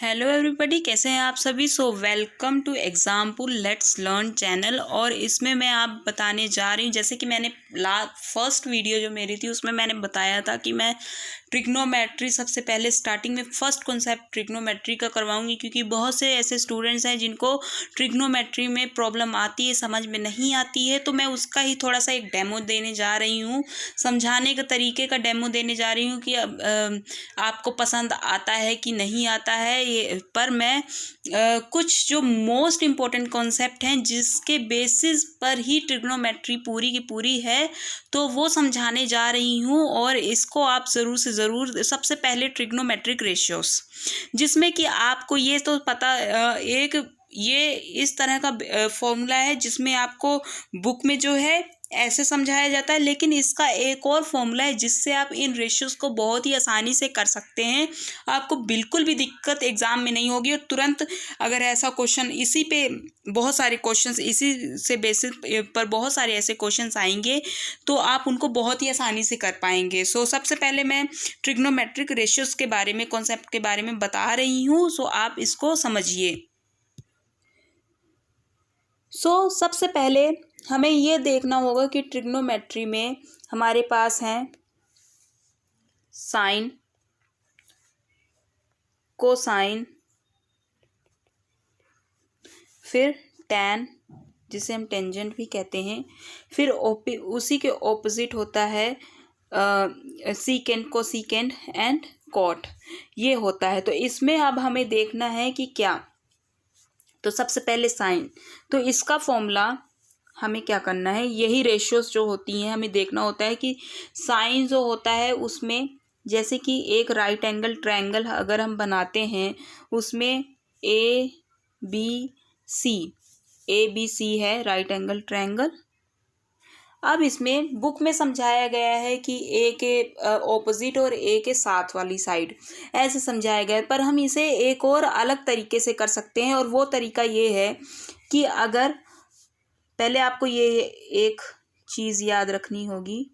Hello everybody, कैसे हैं आप सभी। Welcome to example let's learn channel. और इसमें मैं आप बताने जा रही हूँ, जैसे कि मैंने फर्स्ट वीडियो जो मेरी थी उसमें मैंने बताया था कि मैं ट्रिग्नोमेट्री सबसे पहले स्टार्टिंग में फर्स्ट कॉन्सेप्ट ट्रिग्नोमेट्री का करवाऊंगी, क्योंकि बहुत से ऐसे स्टूडेंट्स हैं जिनको ट्रिग्नोमेट्री में प्रॉब्लम आती है, समझ में नहीं आती है। तो मैं उसका ही थोड़ा सा एक डेमो देने जा रही हूँ, समझाने का तरीके का डेमो देने जा रही हूँ कि आपको पसंद आता है कि नहीं आता है ये। पर मैं कुछ जो मोस्ट इम्पोर्टेंट कॉन्सेप्ट हैं जिसके बेसिस पर ही ट्रिग्नोमेट्री पूरी की पूरी है, तो वो समझाने जा रही हूँ। और इसको आप ज़रूर से ज़रूर, सबसे पहले ट्रिग्नोमेट्रिक रेशियोस, जिसमें कि आपको ये तो पता ये इस तरह का फॉर्मूला है जिसमें आपको बुक में जो है ऐसे समझाया जाता है, लेकिन इसका एक और फॉर्मूला है जिससे आप इन रेशियोज को बहुत ही आसानी से कर सकते हैं। आपको बिल्कुल भी दिक्कत एग्ज़ाम में नहीं होगी। और तुरंत अगर ऐसा क्वेश्चन, इसी पे बहुत सारे क्वेश्चंस, इसी से बेसिस पर बहुत सारे ऐसे क्वेश्चंस आएंगे, तो आप उनको बहुत ही आसानी से कर पाएंगे। सबसे पहले मैं ट्रिग्नोमेट्रिक रेशियोज के बारे में, कॉन्सेप्ट के बारे में बता रही हूँ, आप इसको समझिए। सबसे पहले हमें ये देखना होगा कि ट्रिग्नोमेट्री में हमारे पास हैं साइन, कोसाइन, फिर टैन, जिसे हम टेंजेंट भी कहते हैं, फिर उसी के ऑपोजिट होता है सीकेंड, कोसीकेंड एंड कॉट, ये होता है। तो इसमें अब हमें देखना है कि क्या, तो सबसे पहले साइन, तो इसका फॉर्मूला हमें क्या करना है, यही रेशियोज जो होती हैं हमें देखना होता है कि साइन जो होता है उसमें, जैसे कि एक राइट एंगल ट्रायंगल अगर हम बनाते हैं, उसमें ए बी सी है राइट एंगल ट्रायंगल। अब इसमें बुक में समझाया गया है कि ए के ऑपोजिट और ए के साथ वाली साइड ऐसे समझाया गया है, पर हम इसे एक और अलग तरीके से कर सकते हैं। और वो तरीका ये है कि अगर पहले आपको ये एक चीज़ याद रखनी होगी,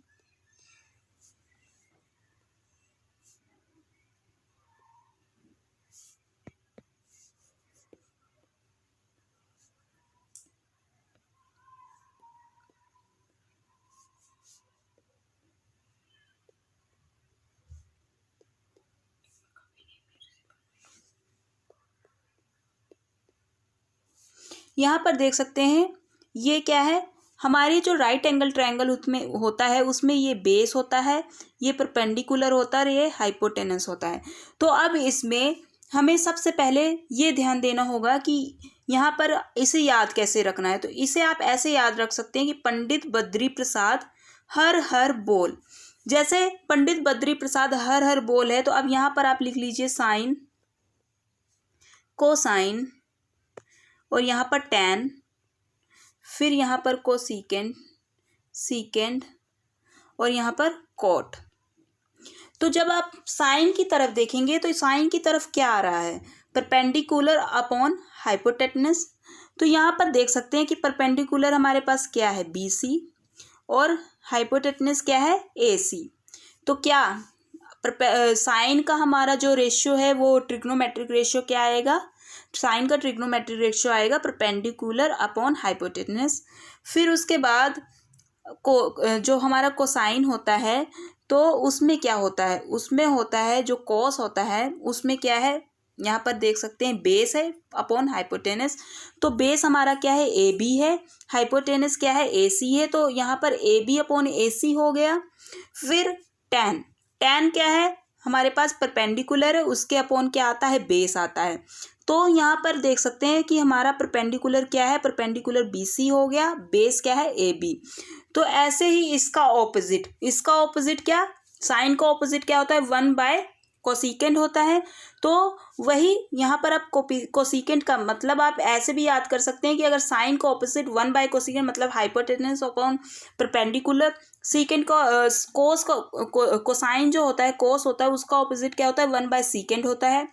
यहाँ पर देख सकते हैं ये क्या है, हमारी जो राइट एंगल ट्रायंगल उसमें होता है, उसमें ये बेस होता है, ये परपेंडिकुलर होता है और ये हाइपोटेनस होता है। तो अब इसमें हमें सबसे पहले ये ध्यान देना होगा कि यहाँ पर इसे याद कैसे रखना है। तो इसे आप ऐसे याद रख सकते हैं कि पंडित बद्री प्रसाद हर हर बोल। जैसे पंडित बद्री प्रसाद हर हर बोल है, तो अब यहाँ पर आप लिख लीजिए साइन, कोसाइन, और यहाँ पर टैन, फिर यहाँ पर कोसीकेंड, सीकेंड, और यहाँ पर कॉट। तो जब आप साइन की तरफ देखेंगे तो साइन की तरफ क्या आ रहा है, परपेंडिकुलर अपॉन हाइपोटेनस। तो यहाँ पर देख सकते हैं कि परपेंडिकुलर हमारे पास क्या है, बी सी, और हाइपोटेनस क्या है, ए सी। तो क्या साइन का हमारा जो रेशियो है वो ट्रिग्नोमेट्रिक रेशियो क्या आएगा, साइन का ट्रिग्नोमेट्रिक रेशियो आएगा परपेंडिकुलर अपॉन हाइपोटेनस। फिर उसके बाद जो हमारा कोसाइन होता है, तो उसमें क्या होता है, उसमें होता है जो कॉस होता है, उसमें क्या है, यहाँ पर देख सकते हैं बेस है अपॉन हाइपोटेनस। तो बेस हमारा क्या है, ए बी है, हाइपोटेनस क्या है, ए सी है, तो यहाँ पर ए बी अपॉन ए सी हो गया। फिर टैन, टैन क्या है हमारे पास, परपेंडिकुलर है, उसके अपॉन क्या आता है, बेस आता है। तो यहाँ पर देख सकते हैं कि हमारा परपेंडिकुलर क्या है, परपेंडिकुलर बी सी हो गया, बेस क्या है, ए बी। तो ऐसे ही इसका ऑपोजिट क्या, साइन का ऑपोजिट क्या होता है, 1 कोसिकेंड होता है। तो वही यहाँ पर आप कोसिकेंड का मतलब आप ऐसे भी याद कर सकते हैं कि अगर साइन का ऑपोजिट 1 कोसिकेंड मतलब हाइपोटेनस अपॉन परपेंडिकुलर, सीकेंड का कोस का कोसाइन जो होता है, कोस होता है, उसका ऑपोजिट क्या होता है, 1/सीकेंड होता है।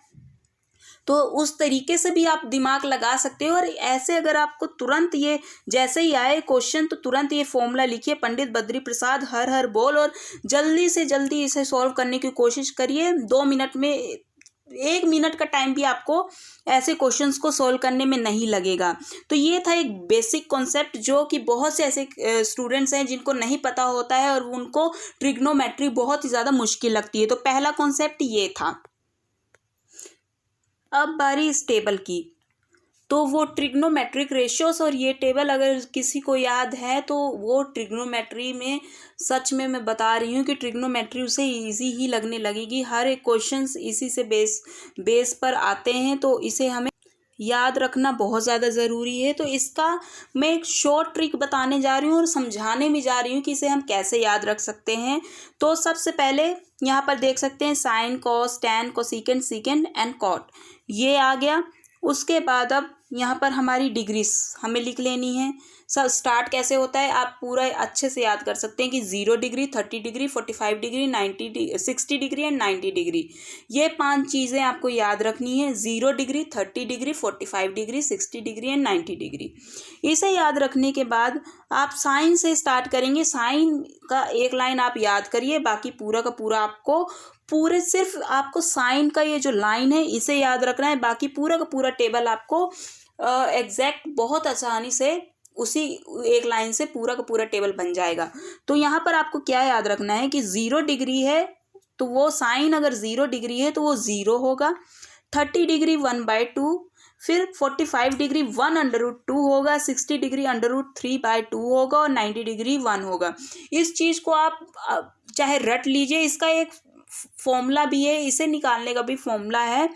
तो उस तरीके से भी आप दिमाग लगा सकते हो। और ऐसे अगर आपको तुरंत ये जैसे ही आए क्वेश्चन, तो तुरंत ये फॉर्मूला लिखिए, पंडित बद्री प्रसाद हर हर बोल, और जल्दी से जल्दी इसे सॉल्व करने की कोशिश करिए। 2 मिनट में 1 मिनट का टाइम भी आपको ऐसे क्वेश्चंस को सॉल्व करने में नहीं लगेगा। तो ये था एक बेसिक कॉन्सेप्ट जो कि बहुत से ऐसे स्टूडेंट्स हैं जिनको नहीं पता होता है और उनको ट्रिग्नोमेट्री बहुत ही ज़्यादा मुश्किल लगती है। तो पहला कॉन्सेप्ट ये था। अब बारी इस टेबल की। तो वो ट्रिग्नोमेट्रिक रेशियोस और ये टेबल अगर किसी को याद है तो वो ट्रिग्नोमेट्री में सच में मैं बता रही हूँ कि ट्रिग्नोमेट्री उसे इजी ही लगने लगेगी। हर एक क्वेश्चंस इसी से बेस पर आते हैं, तो इसे हमें याद रखना बहुत ज़्यादा ज़रूरी है। तो इसका मैं एक शॉर्ट ट्रिक बताने जा रही हूँ और समझाने भी जा रही हूँ कि इसे हम कैसे याद रख सकते हैं। तो सबसे पहले यहाँ पर देख सकते हैं sine, cos, tan, cosecant, secant and cot, ये आ गया। उसके बाद अब यहाँ पर हमारी डिग्रीज हमें लिख लेनी है। सब स्टार्ट कैसे होता है आप पूरा अच्छे से याद कर सकते हैं कि 0 degree, 30 degree, 45 degree, 60 degree and 90 degree, ये 5 चीज़ें आपको याद रखनी है। 0 degree, 30 degree, 45 degree, 60 degree and 90 degree. इसे याद रखने के बाद आप साइन से स्टार्ट करेंगे। साइन का एक लाइन आप याद करिए, बाकी पूरा का पूरा आपको सिर्फ आपको साइन का ये जो लाइन है इसे याद रखना है। बाकी पूरा का पूरा टेबल आपको एग्जैक्ट बहुत आसानी से उसी एक लाइन से पूरा का पूरा टेबल बन जाएगा। तो यहाँ पर आपको क्या याद रखना है कि 0 डिग्री है तो वो साइन अगर 0 डिग्री है तो वो 0 होगा। 30 डिग्री 1/2, फिर 45 डिग्री 1/√2 होगा, 60 डिग्री √3/2 होगा और 90 डिग्री 1 होगा। इस चीज़ को आप चाहे रट लीजिए, इसका एक फॉर्मूला भी है, इसे निकालने का भी फॉर्मूला है,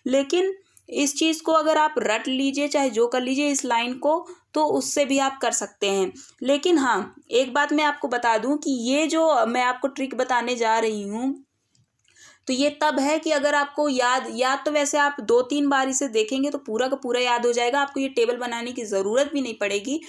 लेकिन इस चीज़ को अगर आप रट लीजिए चाहे जो कर लीजिए इस लाइन को, तो उससे भी आप कर सकते हैं। लेकिन हाँ, एक बात मैं आपको बता दूं कि ये जो मैं आपको ट्रिक बताने जा रही हूँ तो ये तब है कि अगर आपको याद तो वैसे आप 2-3 बार इसे देखेंगे तो पूरा का पूरा याद हो जाएगा, आपको ये टेबल बनाने की ज़रूरत भी नहीं पड़ेगी।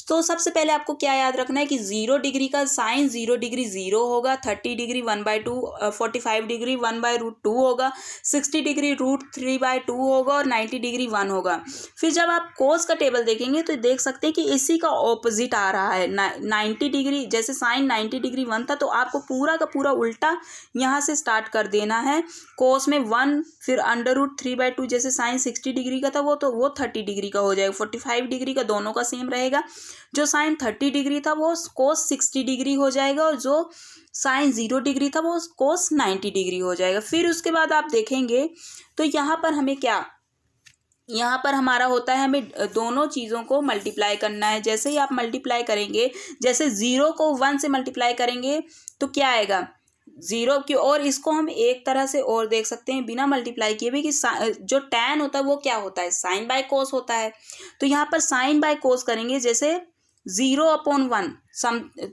तो सबसे पहले आपको क्या याद रखना है कि 0 डिग्री का साइन 0 डिग्री 0 होगा, 30 डिग्री 1/2, 45 डिग्री 1/√2 होगा, 60 डिग्री √3/2 होगा और 90 डिग्री 1 होगा। फिर जब आप कोस का टेबल देखेंगे तो देख सकते हैं कि इसी का ऑपोजिट आ रहा है। 90 डिग्री, जैसे साइन 90 डिग्री 1 था तो आपको पूरा का पूरा उल्टा यहाँ से स्टार्ट कर देना है। कोस में 1, फिर √3/2, जैसे साइन 60 डिग्री का था वो 30 डिग्री का हो जाएगा। 45 डिग्री का दोनों का सेम रहेगा। जो साइन 30 डिग्री था वो कोस 60 डिग्री हो जाएगा और जो साइन 0 डिग्री था वो कोस 90 डिग्री हो जाएगा। फिर उसके बाद आप देखेंगे तो यहाँ पर हमें क्या, यहाँ पर हमारा होता है हमें दोनों चीज़ों को मल्टीप्लाई करना है। जैसे ही आप मल्टीप्लाई करेंगे, जैसे 0 को 1 से मल्टीप्लाई करेंगे तो क्या आएगा 0 की। और इसको हम एक तरह से और देख सकते हैं बिना मल्टीप्लाई किए भी कि जो टैन होता है वो क्या होता है, साइन बाय कोस होता है। तो यहाँ पर साइन बाय कोस करेंगे, जैसे 0/1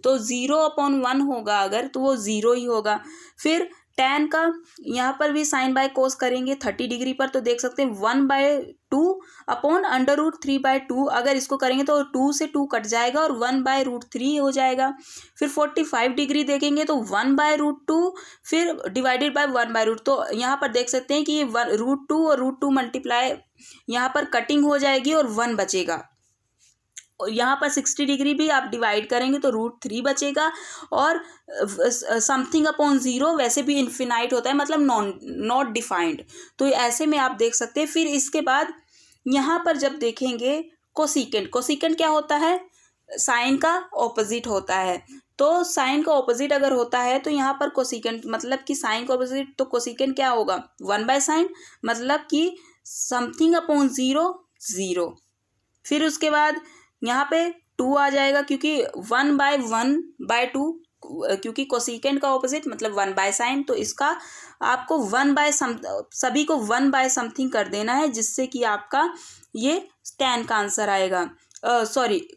तो 0/1 होगा अगर तो वो 0 ही होगा। फिर टैन का यहाँ पर भी साइन बाय कोस करेंगे 30 डिग्री पर, तो देख सकते हैं 1/2/√3/2, अगर इसको करेंगे तो 2 से 2 कट जाएगा और 1/√3 हो जाएगा। फिर 45 डिग्री देखेंगे तो 1/√2 फिर डिवाइडेड बाय 1/√, तो यहाँ पर देख सकते हैं कि ये √2 और √2 मल्टीप्लाई यहाँ पर कटिंग हो जाएगी और 1 बचेगा। और यहाँ पर 60 डिग्री भी आप डिवाइड करेंगे तो √3 बचेगा और समथिंग/0 वैसे भी इन्फिनाइट होता है, मतलब नॉट डिफाइंड। तो ऐसे में आप देख सकते हैं। फिर इसके बाद यहाँ पर जब देखेंगे कोसिकेंट क्या होता है, साइन का ऑपोजिट होता है। तो साइन का ऑपोजिट अगर होता है तो यहाँ पर कोसिकेंट मतलब कि साइन का ऑपोजिट, तो कोसिकेंट क्या होगा 1/sin, मतलब कि समथिंग/0 0। फिर उसके बाद यहाँ पे 2 आ जाएगा क्योंकि 1/1/2, क्योंकि कोसिकेंट का ऑपोजिट मतलब 1/sin, तो इसका आपको सभी को 1/समथिंग कर देना है, जिससे कि आपका ये टैन का आंसर आएगा,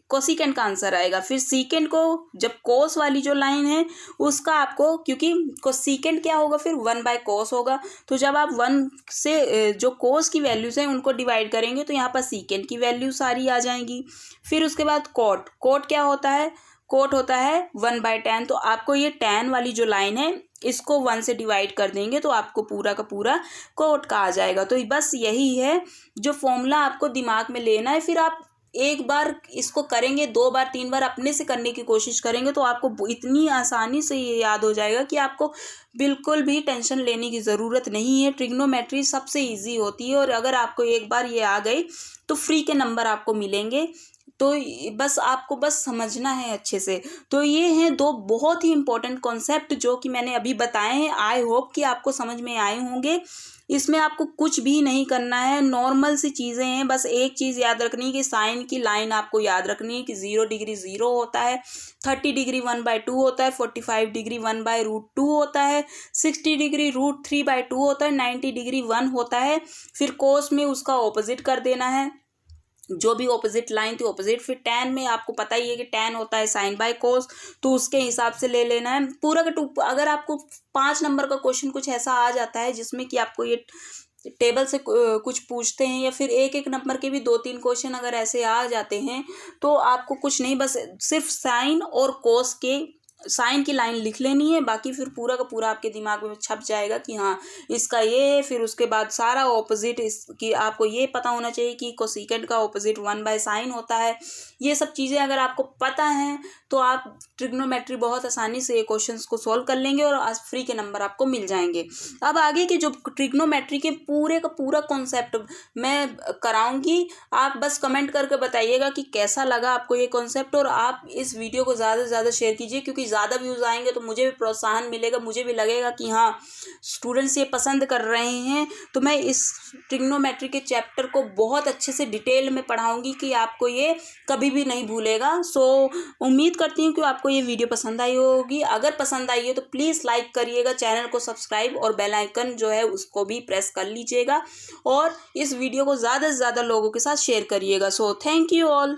कोसिकेंट का आंसर आएगा। फिर सीकेंट को जब कोस वाली जो लाइन है उसका आपको, क्योंकि कोसिकेंट क्या होगा फिर 1/cos होगा, तो जब आप 1 से जो कोस की वैल्यूज हैं उनको डिवाइड करेंगे तो यहाँ पर सीकेंट की वैल्यू सारी आ जाएंगी। फिर उसके बाद कोट क्या होता है, कोट होता है 1/tan, तो आपको ये tan वाली जो लाइन है इसको 1 से डिवाइड कर देंगे तो आपको पूरा का पूरा कोट का आ जाएगा। तो बस यही है जो फॉर्मूला आपको दिमाग में लेना है। फिर आप एक बार इसको करेंगे, 2 बार 3 बार अपने से करने की कोशिश करेंगे तो आपको इतनी आसानी से ये याद हो जाएगा कि आपको बिल्कुल भी टेंशन लेने की ज़रूरत नहीं है। ट्रिग्नोमेट्री सबसे ईजी होती है और अगर आपको एक बार ये आ गई तो फ्री के नंबर आपको मिलेंगे। तो बस आपको बस समझना है अच्छे से। तो ये हैं 2 बहुत ही इम्पोर्टेंट कॉन्सेप्ट जो कि मैंने अभी बताए हैं। आई होप कि आपको समझ में आए होंगे। इसमें आपको कुछ भी नहीं करना है, नॉर्मल सी चीज़ें हैं। बस एक चीज़ याद रखनी है कि साइन की लाइन आपको याद रखनी है कि 0 डिग्री 0 होता है, 30 डिग्री 1/2 होता है, 45 डिग्री 1/√2 होता है, 60 डिग्री √3/2 होता है, 90 डिग्री 1 होता है। फिर कोस में उसका ऑपोजिट कर देना है, जो भी ऑपोजिट लाइन थी ऑपोजिट। फिर tan में आपको पता ही है कि tan होता है साइन बाय कोस, तो उसके हिसाब से ले लेना है पूरा का। अगर आपको 5 नंबर का क्वेश्चन कुछ ऐसा आ जाता है जिसमें कि आपको ये टेबल से कुछ पूछते हैं, या फिर एक एक नंबर के भी 2-3 क्वेश्चन अगर ऐसे आ जाते हैं, तो आपको कुछ नहीं, बस सिर्फ साइन और कोस के साइन की लाइन लिख लेनी है। बाकी फिर पूरा का पूरा आपके दिमाग में छप जाएगा कि हाँ इसका ये है। फिर उसके बाद सारा ऑपोजिट इसकी आपको ये पता होना चाहिए कि कोसिकेंट का ऑपोजिट 1/sin होता है। ये सब चीज़ें अगर आपको पता हैं तो आप ट्रिग्नोमेट्री बहुत आसानी से ये क्वेश्चंस को सॉल्व कर लेंगे और आज फ्री के नंबर आपको मिल जाएंगे। अब आगे के जो ट्रिग्नोमेट्री के पूरे का पूरा कॉन्सेप्ट मैं कराऊंगी, आप बस कमेंट करके बताइएगा कि कैसा लगा आपको ये कॉन्सेप्ट। और आप इस वीडियो को ज़्यादा से ज़्यादा शेयर कीजिए, क्योंकि ज़्यादा व्यूज़ आएंगे तो मुझे भी प्रोत्साहन मिलेगा, मुझे भी लगेगा कि हाँ स्टूडेंट्स ये पसंद कर रहे हैं। तो मैं इस ट्रिग्नोमेट्री के चैप्टर को बहुत अच्छे से डिटेल में पढ़ाऊंगी कि आपको ये कभी भी नहीं भूलेगा। सो उम्मीद करती हूँ कि आपको ये वीडियो पसंद आई होगी। अगर पसंद आई है तो प्लीज़ लाइक करिएगा, चैनल को सब्सक्राइब और बेल आइकन जो है उसको भी प्रेस कर लीजिएगा, और इस वीडियो को ज़्यादा से ज़्यादा लोगों के साथ शेयर करिएगा। So thank you all.